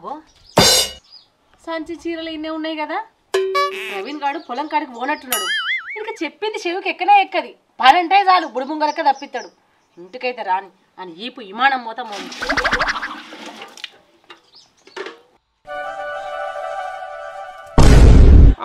అగో సంచి చీరలు ఇన్నే ఉన్నాయి కదా. ప్రవీణ్ గాడు పొలం కాడికి పోనట్టున్నాడు. ఇంకా చెప్పింది చెవికి ఎక్కనే ఎక్కది. పనంటే చాలు బుడుబుంగలక్క తప్పిస్తాడు. ఇంటికైతే రాని అని ఈపు విమానం మొత్తం మోని.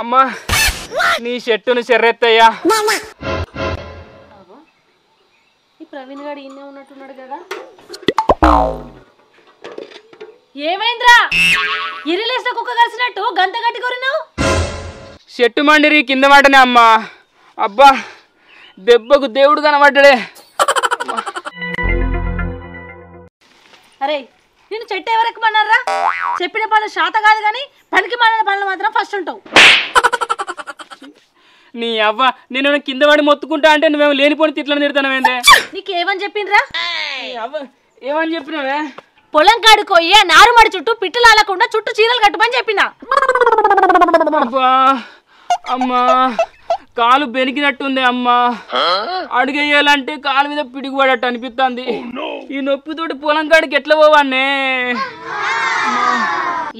అమ్మా నీ చెట్టును చెర్రెత్తయ్యా. ఈ ప్రవీణ్ గాడు ఇన్నే ఉన్నట్టున్నాడు కదా. ఏమైందిరా ఇరిలేసిన కుక్క కలిసినట్టు గంత గట్టి కొరినావు? చెట్టు మండిరి కింద పడ్డనే అమ్మా. అబ్బా దెబ్బకు దేవుడు కనబడ్డాడే. అరే నేను చెట్టు ఎవరెక్కమన్నారా? చెప్పిన పనులు శాత కాదు కానీ పనికి మాలిన పనులు మాత్రం ఫస్ట్ ఉంటావు. నీ అవ్వ నేను కింద పడి మొత్తుకుంటా అంటే నువ్వేమో లేనిపోని తిట్లను తిడతానవేందే? నీకేమని చెప్పిండ్రా? అవ్వ ఏమని చెప్పినావే? పొలం కాడికి పోయి నారుమడి చుట్టూ పిట్టలు ఆలకుండా చుట్టూ చీరలు కట్టమని చెప్పిన. అబ్బా అమ్మా కాలు బెనికినట్టుంది అమ్మా. అడుగేయాలంటే కాలు మీద పిడుగుపడట్టు అనిపిస్తుంది. ఈ నొప్పితోటి పొలం కాడికి ఎట్లా పోవాన్నే?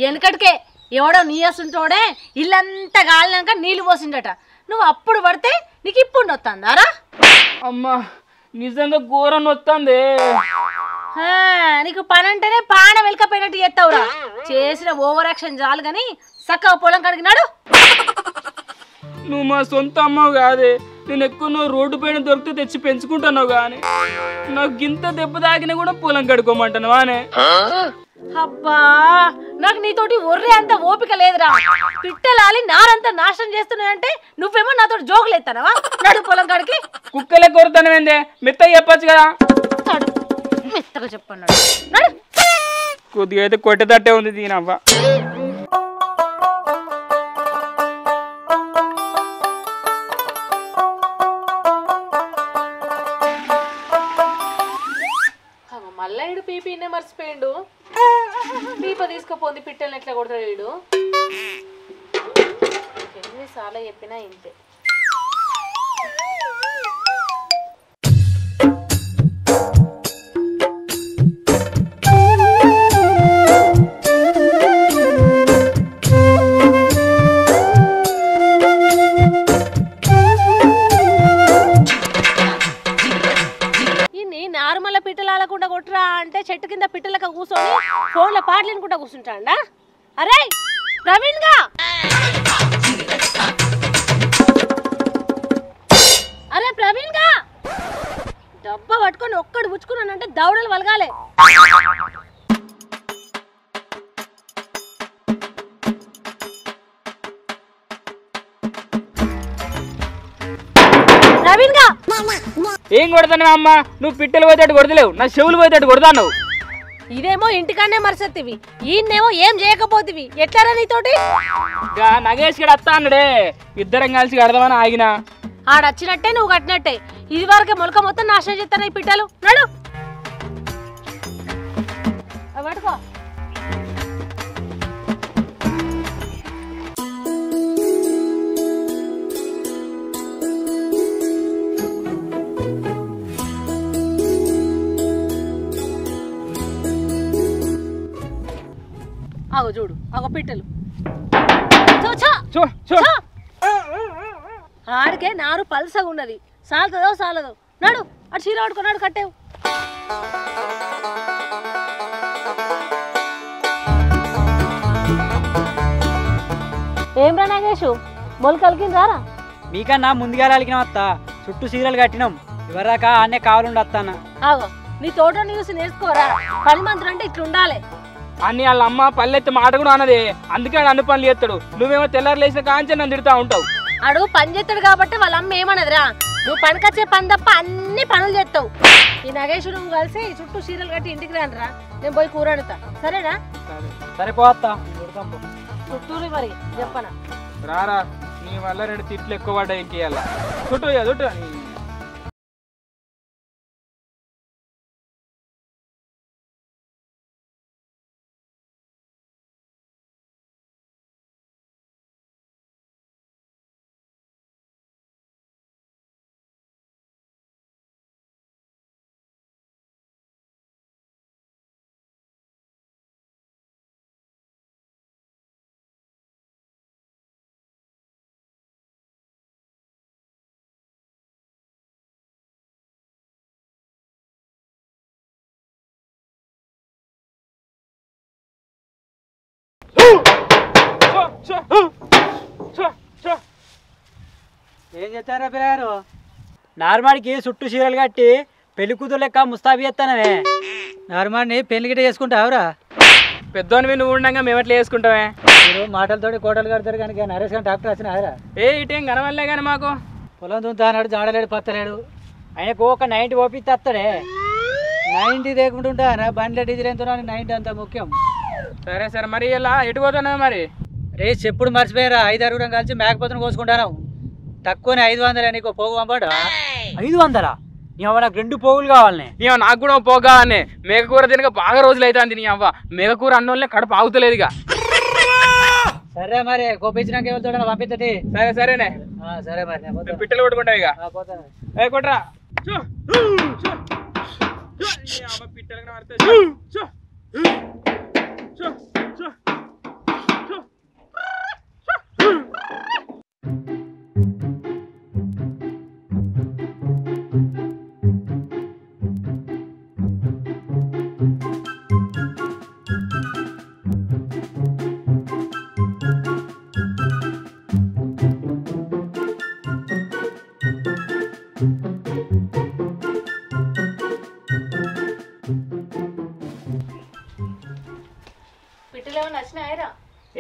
వెనకటికే ఎవడో నీయసుంటోడే ఇల్లంతా గాలినాక నీళ్లు పోసిండట. నువ్వు అప్పుడు పడితే నీకు ఇప్పుడు నొత్తందారా? అమ్మా నిజంగా ఘోరం నొత్తందే. నీకు పని అంటేనే పాన వెలకపోయినట్టు చేస్తావురా. చేసిన ఓవర్ యాక్షన్ చాలు గాని చక్కగా పొలం కడిగినాడు. నువ్వు మా సొంత అమ్మవు కాదే. నేను ఎక్కువ నువ్వు రోడ్డు పైన దొరికితే తెచ్చి పెంచుకుంటున్నావు కానీ నాకు గింత దెబ్బ తాగినా కూడా పొలం కడుకోమంటాను వానే. అబ్బా నాకు నీతోటి ఒర్రే అంత ఓపిక లేదురా. పిట్టలాలి నారంతా నాశనం చేస్తున్నాయంటే నువ్వేమో నాతో జోకులు ఎత్తానవా? నడు పొలం కాడికి. కుక్కలే కొరుతానవేందే? మెత్తగా చెప్పచ్చు కదా. మెత్తగా చెప్పన్నాడు. నడు. కొద్దిగా అయితే కొట్టేటట్టే ఉంది దీనవ్వ. మళ్ళా ఇడు పీపీనే మర్చిపోయిండు. పీప తీసుకుపోంది పిట్టల్ని ఎట్లా కొడతాడు వీడు. ఎన్నిసార్లు చెప్పినా ఇంతే. నార్మల్ పిట్టలు ఆలకుండా కొట్టురా అంటే చెట్టు కింద పిట్టలక కూర్చొని ఫోన్లో పాటలు వినుకుంటా కూర్చుంటాడా? అరే ప్రవీణ్ గా, అరే ప్రవీణ్ గా, డబ్బా పట్టుకొని ఒక్కడు పుచ్చుకున్నానంటే దౌడలు వలగాలి. ప్రవీణ్ గా ఏం కొడతాను అమ్మ? నువ్వు పిట్టలు పోయేటట్టు కొడతలేవు, నా చెవులు పోయేటట్టు కొడతాను. ఇదేమో ఇంటికానే మరసత్తివి, ఈయనేమో ఏం చేయకపోతివి. ఎట్లారా నీతోటి? నగేష్ గడ వస్తా అన్నాడే, ఇద్దరం కలిసి కడదామని ఆగిన. ఆడొచ్చినట్టే నువ్వు కట్టినట్టే. ఇది వరకే మొలక మొత్తం నాశనం చేస్తాను ఈ పిట్టలు. నడు పట్టుకో. అగో చూడు, అగో పిట్టలు. ఆడికే నారు పల్సగా ఉన్నది. సాలదో సాలదో. నడు అటు చీర పట్టుకున్నాడు కట్టేవు. ఏమ్రా నాగేషు మొలకలికి రారా? మీకన్నా ముందుగా అలిగినాం అత్త. చుట్టూ చీరలు కట్టినాం. ఇవరాక ఆనే కావాలండి అత్తాన. ఆగో నీ తోటని చూసి నేర్చుకోరా. పని మంత్రం అంటే ఇట్లుండాలి అని వాళ్ళ అమ్మ పల్లెత్తి మాట కూడా అన్నదే. అందుకే అన్ని పనులు చేస్తాడు. నువ్వేమో తెల్లారు లేచిన కాంచి నన్ను తిడతా ఉంటావు. అడు పని చేస్తాడు కాబట్టి వాళ్ళ అమ్మ ఏమన్నదిరా, నువ్వు పనికొచ్చే పని తప్ప అన్ని పనులు చేస్తావు. ఈ నగేష్ నువ్వు కలిసి చుట్టూ చీరలు కట్టి ఇంటికి రానరా, నేను పోయి కూర వండుతా. సరేనా? సరిపోతా చుట్టూరు మరి చెప్పనా. రారా నీ వల్ల 2 తిట్లు ఎక్కువ పడ్డా ఇంకేయాల. చుట్టూ ఏం చేస్తారా పిల్లగారు నార్మాడికి చుట్టూ చీరలు కట్టి పెళ్లి కూతురు లెక్క ముస్తాబి చేస్తానవే నార్మాడిని పెళ్లి గిట్ట చేసుకుంటావురా పెద్దోనివి నువ్వు ఉండగా మేము ఎట్లా వేసుకుంటావే మీరు మాటలతోటి కోటలు కడతారు కనుక నరేష్ గారు డాక్టర్ వచ్చినారా ఇటేం కనవల్లే కానీ మాకు పొలం దుంతా అన్నాడు జాడలేడు పత్తలేడు ఆయనకు ఒక 90 ఓపిస్తే వస్తాడే 90 తేకుంటుంటా బండ్ల డీజిల్ ఎంత 90 అంత ముఖ్యం. సరే సరే మరి ఇలా ఎటు పోతున్నావు మరి రే చెప్పుడు మర్చిపోయారా 5-6 కలిసి మేకపోతును కోసుకుంటాను తక్కువనే 500 నీకు పోగు పంపడా 500 నాకు 2 పోగులు కావాలని నాకు కూడా పోగా అని మేకకూర తినక బాగా రోజులు అవుతుంది నీ అవ్వ మేకకూర అన్నోళ్ళే కడుపు ఆగుతలేదు ఇక. సరే మరి కోపించినాక ఎవరితో పంపిస్తుంది. సరే సరేనే సరే మరి పిట్టలు కొట్టుకుంటావు ఇక కొట్టరా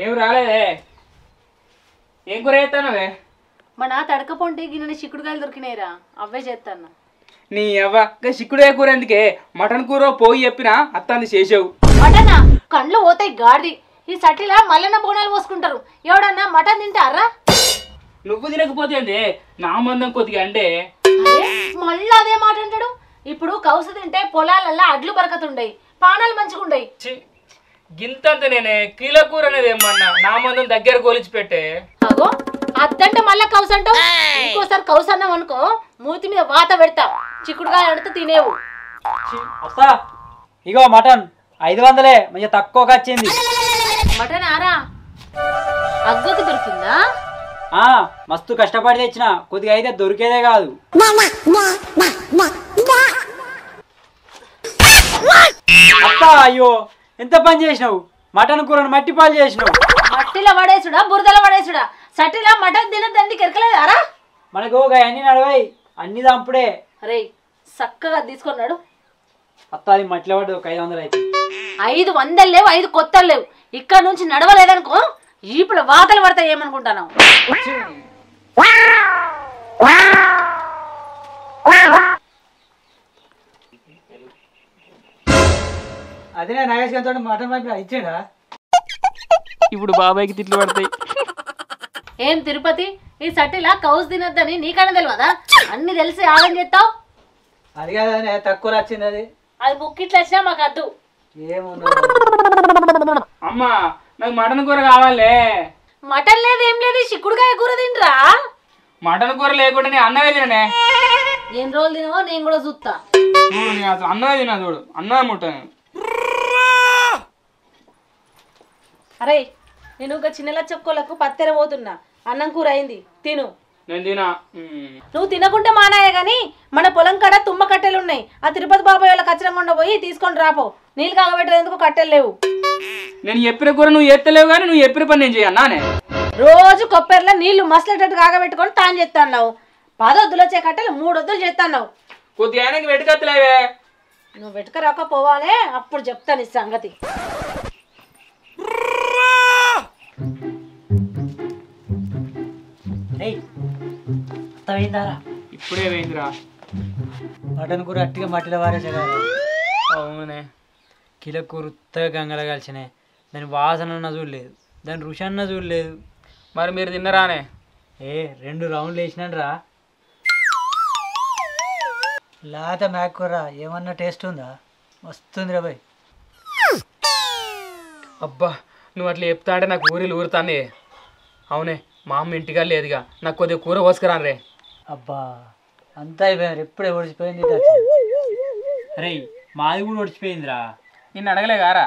ఏం రాలేదే ఏం కూర చేస్తానవే మన తడక పొంటి గిన్నె చిక్కుడుకాయలు దొరికినాయిరా అవే చేస్తాను. నీ అవ్వ చిక్కుడే కూర ఎందుకే మటన్ కూర పోయి చెప్పినా అత్తాంది చేసావు మటనా కండ్లు పోతాయి గాడి ఈ సట్టిలా మల్లన్న బోనాలు పోసుకుంటారు ఎవడన్నా మటన్ తింటారా నువ్వు తినకపోతే నా మందం కొద్దిగా అంటే మళ్ళీ అదే మాట అంటాడు. ఇప్పుడు కౌసు తింటే పొలాలల్లా అడ్లు బరకతుండయి పానాలు మంచిగుండయి. గింతంత నేనే కిలో కూర అనేది ఏమన్నా నా మందం దగ్గర గోలిచి పెట్టే అగో అద్దంటే మళ్ళా కౌసు అంటావు. ఇంకోసారి కౌసు అన్నాం అనుకో మూతి మీద వాత పెడతా చిక్కుడుగా అడితే తినేవు. వస్తా ఇగో మటన్ 500 మంచి తక్కువగా వచ్చింది. మటన్ ఆరా అగ్గకి దొరికిందా? మస్తు కష్టపడి తెచ్చిన కొద్దిగా అయితే దొరికేదే కాదు. అత్తా అయ్యో ఎంత పని చేసినావు మటన్ కూరను మట్టి పాలు చేసినావు. మట్టిలో పడేసుడా బురదలో పడేసుడా సట్టిలా మటన్ తినద్దండి కెరకలేదారా మనకు అన్ని నడవాయి అన్ని దంపుడే. అరే చక్కగా తీసుకున్నాడు. అత్త అది మట్టిలో పడ్డది ఒక 500 అయితే 500 లేవు 5 కొత్తలు లేవు. ఇక్కడ నుంచి నడవలేదనుకో ఇప్పుడు వాతలు పడతాయి ఏమనుకుంటాను. అదే నాగేష్ గారితో మటన్ పంపి ఇచ్చాడా? ఇప్పుడు బాబాయ్కి తిట్లు పడతాయి. ఏం తిరుపతి ఈ సట్టిలా కౌసు తినద్దని నీకన్నా తెలియదా? అన్ని తెలిసి ఆగం చేస్తావు. అది కాదనే తక్కువ వచ్చింది అది బుక్కిట్లు వచ్చినా మాకు అద్దు. అమ్మా నాకు మటన్ కూర కావాలే. మటన్ లేదు ఏం లేదు చిక్కుడుకాయ కూర తింటరా. మటన్ కూర లేకుండా నేను అన్నమే తిననే. ఎన్ని రోజులు తినవో నేను కూడా చూస్తా. చూడు నేను అసలు అన్నమే తినా చూడు అన్నమే ముట్టాను. అరే నేను ఒక చిన్నలా చెప్పుకోలకు పత్తెర పోతున్నా అన్నం కూర అయింది తిను. నేను తినా. నువ్వు తినకుంటే మానాయే గాని మన పొలం కాడ తుమ్మ కట్టెలు ఉన్నాయి. ఆ తిరుపతి బాబాయ్ వాళ్ళ కచ్చరంగుండ పోయి తీసుకొని రాపో. నీళ్ళు కాగబెట్టేందుకు కట్టెలు లేవు. నేను చెప్పిన కూర నువ్వు ఎత్తలేవు కానీ నువ్వు చెప్పిన పని నేను చేయన్నానే. రోజు కొబ్బరిలో నీళ్లు మసలేటట్టు కాగబెట్టుకొని తాను చేస్తాన్నావు. 10 వద్దులు వచ్చే కట్టెలు 3 వద్దులు చేస్తాన్నావు. కొద్దిగా ఆయనకి వెటుకత్తలేవే. నువ్వు వెటుక రాకపోవాలే అప్పుడు చెప్తాను ఈ సంగతి. ఇప్పుడే వేయిందిరా మటన్ కూర అట్టిగా మట్టిలో వారేసే కదా. అవునే కిలో కూర ఉత్తగా గంగల కలిసినాయి. దాని వాసన అన్న చూడలేదు దాని రుచి అన్న చూడలేదు. మరి మీరు తిన్నరానే? 2 రౌండ్లు వేసినారా. లేత మ్యాక్ కూర ఏమన్నా టేస్ట్ ఉందా? వస్తుంది రా బాయ్. అబ్బా నువ్వు అట్లా చెప్తా అంటే నాకు ఊరిలు ఊరుతానే. అవునే మా అమ్మ ఇంటిగా లేదుగా నాకు కొద్దిగా కూర పోసుకురాను రే. అబ్బా అంతా అయిపోయారు ఎప్పుడే ఓడిచిపోయింది. అరే మాది కూడా ఓడిచిపోయిందిరా. నిన్ను అడగలే గారా?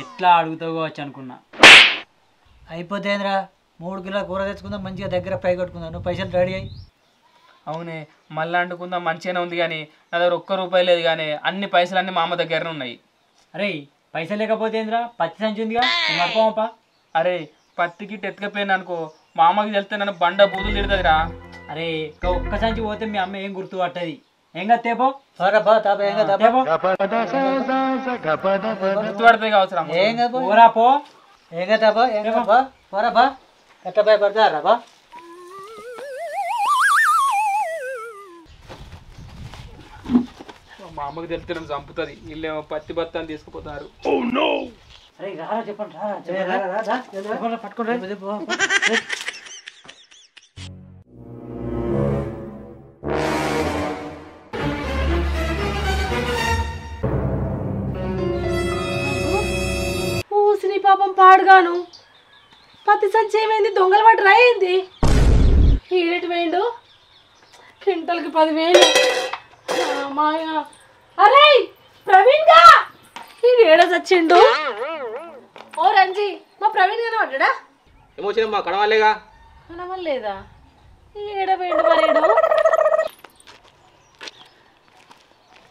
ఎట్లా అడుగుతావు కావచ్చు అనుకున్నా. అయిపోతేందిరా 3 కిలోల కూర తెచ్చుకుందాం మంచిగా దగ్గర ఫ్రై కొట్టుకుందాం. నువ్వు పైసలు రెడీ అయ్యి. అవునే మళ్ళీ అంటుకుందాం మంచిగానే ఉంది కానీ నా దగ్గర 1 రూపాయి లేదు కానీ అన్ని పైసలు అన్నీ మా అమ్మ దగ్గరనే ఉన్నాయి. అరే పైసలు లేకపోతే ఏంద్రా పత్తి సంచి ఉందిగా మర్పమప్ప. అరే పత్తికి ఎత్తుకపోయినా అనుకో మా అమ్మకి తెలితే నన్ను బండ బూతులు తిడుతుందిరా. అరే ఒక్క సంచి పోతే మీ అమ్మ ఏం గుర్తు పట్టది. ఏంగా తేపో త్వరపా తాప ఏంగా తేపో గుర్తుపడతాయి కావచ్చు ఏంగా పోరా పో ఏంగా తాపో ఏంగా బా పోరా బా ఎట్ట భయపడతారా బా. మా అమ్మకి తెలితే నన్ను చంపుతుంది. వీళ్ళేమో పత్తి బత్తాన్ని తీసుకుపోతారు. అరే రారా చెప్పండి రారా పట్టుకోండి. ఊసిని పాపం పాడుగాను. పత్తి సంచి ఏమైంది? దొంగలు పట్టి రాయింది. ఈడటి వేయండు క్వింటల్కి 10,000. మాయా అరే ప్రవీణ్ గా ఈడు ఏడ చచ్చిండు. ఓ రంజీ మా ప్రవీణ్ గానే పడ్డా? ఏమో మా కడవాలేగా అనవల్లేదా? ఏడ వేయండు మరేడు.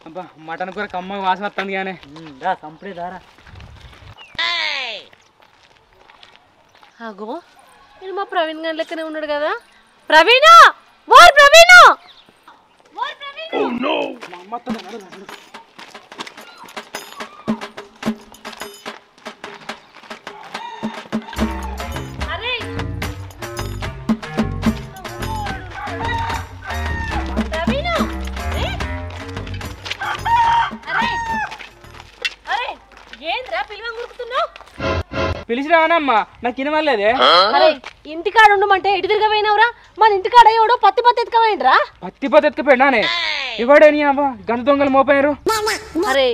అబ్బా మటన్ కూర కమ్మ వాసన వస్తుంది కానీ రా కంప్లీట్ దారా. అగో ఇది మా ప్రవీణ్ గారి లెక్కనే ఉన్నాడు కదా. ప్రవీణ ఓర్ ప్రవీణ ఏంద్రా పిలువ గురుకుతున్నావు? పిలిచిరావనమ్మా నాకు ఇనవలేదే. అరే ఇంటికాడ ఉండమంటే ఎటు తిరగపోయినవురా? మన ఇంటికాడ ఎవడో పత్తి ఎత్తుకపోయిండ్రా. పత్తి ఎత్తుకపోయినానే ఎవడే నీ అవ్వ గంత దొంగలు మోపోయారు. అరే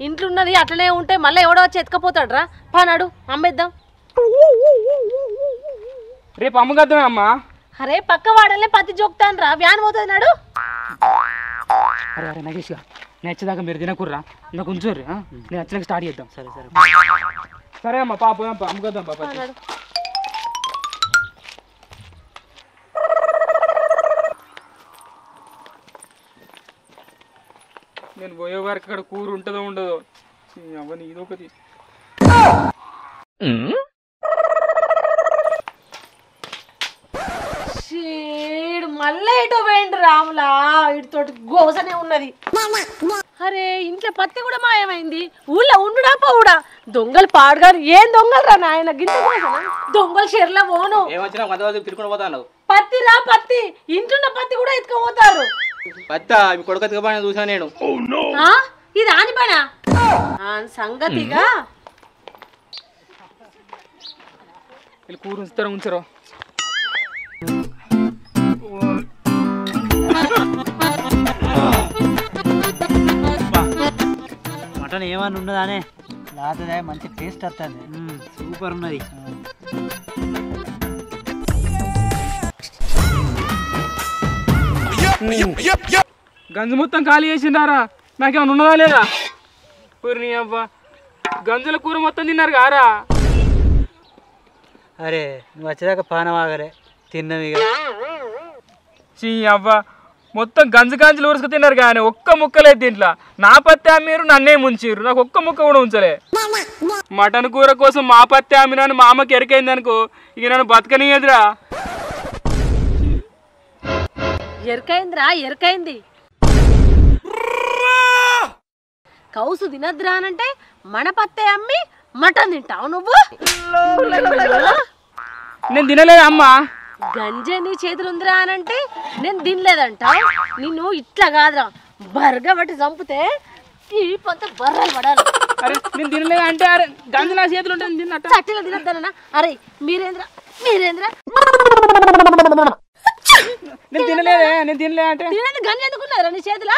ఇంట్లో ఉన్నది అట్లనే ఉంటే మళ్ళీ ఎవడో వచ్చి ఎత్తుకపోతాడ్రా. పానాడు అమ్మేద్దాం. రేపు అమ్మగద్దామే అమ్మా. అరే పక్క వాడలే పత్తి జోక్తాను రా. వ్యాన్ పోతుంది నాడు. అరే అరే నగేష్ గా నేను వచ్చేదాకా మీరు తినకుర్రా. నాకు ఉంచుర్రి. నేను వచ్చాక స్టార్ట్ చేద్దాం. సరే సరే సరే అమ్మా పాప అమ్మగద్దాం పాప. నేను పోయే వారికి అక్కడ కూర ఉంటుందో ఉండదో అవన్నీ ఇదొకటి. మళ్ళీ ఇటో పోయిండు రాములా. ఇటుతోటి గోసనే ఉన్నది. అరే ఇంట్లో పత్తి కూడా మాయమైంది. ఊళ్ళో ఉండుడా పోవుడా. దొంగలు పాడుగారు. ఏం దొంగలు రా నాయన గింత దొంగలు చెర్ల పోను. పత్తి రా పత్తి. ఇంట్లో పత్తి కూడా ఎత్తుకపోతారు. కొడుకు ఎత్తుకపోయినా చూసా నేను. ఇది ఆని పనా సంగతిగా. కూర ఉంచుతారో ఉంచరో. మటన్ ఏమన్నా ఉన్నదానే లాతదే మంచి టేస్ట్ వస్తుంది. సూపర్ ఉన్నది. గంజు మొత్తం ఖాళీ చేసిండారా? నాకేమన్నా ఉన్నదా లేదా? నీ అవ్వ గంజుల కూర మొత్తం తిన్నారు కారా? అరే నువ్వు వచ్చేదాకా పానం ఆగరే తిన్నవి. చీ అవ్వ మొత్తం గంజులు ఊరుసుకు తిన్నారు కానీ ఒక్క ముక్కలేదు దీంట్లో. నా పత్తి అమ్మిరు నన్నే ముంచిర్రు. నాకు ఒక్క ముక్క కూడా ఉంచలే. మటన్ కూర కోసం మా పత్తి అమ్మినాను మా అమ్మకి ఎరికైంది అనుకో ఇక నన్ను బతకనియదురా. ఎరకైందిరా ఎరకైంది. కౌసు తినద్దురా అనంటే మన పత్తే అమ్మి మటన్ తింటావు నువ్వు. నేను తినలేదు అమ్మా. గంజ నీ చేతులు ఉందిరా అనంటే నేను తినలేదంటావు. నిన్ను ఇట్లా కాదురా బర్గా బట్టి చంపితే ఈ పొంత బర్రాలు పడాలి. అరే నేను తినలేదు అంటే అరే గంజ నా చేతులు ఉంటే తిన్నట్టు చట్టీలో తినద్దనా? అరే మీరేంద్రా నేను తినలేదే. నేను తినలే అంటే తినేది గంజ ఎందుకున్నారా నీ చేతిలో?